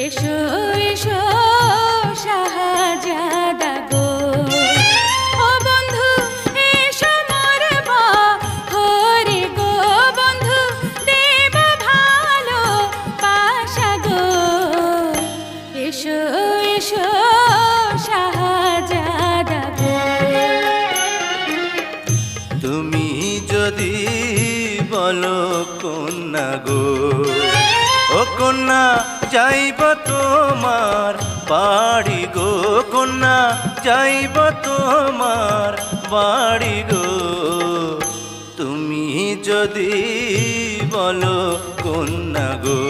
এসো এসো শাহজাদা গো, ও বন্ধু এসো মোর বহরে গো, বন্ধু দেব ভালো পাশা গো। এসো এসো শাহজাদা গো। তুমি যদি বলো কন্যা গো, ও কন্যা যাইব তোমার বাড়ি গো, কন্যা যাইব তোমার বাড়ি গো। তুমি যদি বলো কন্যা গো।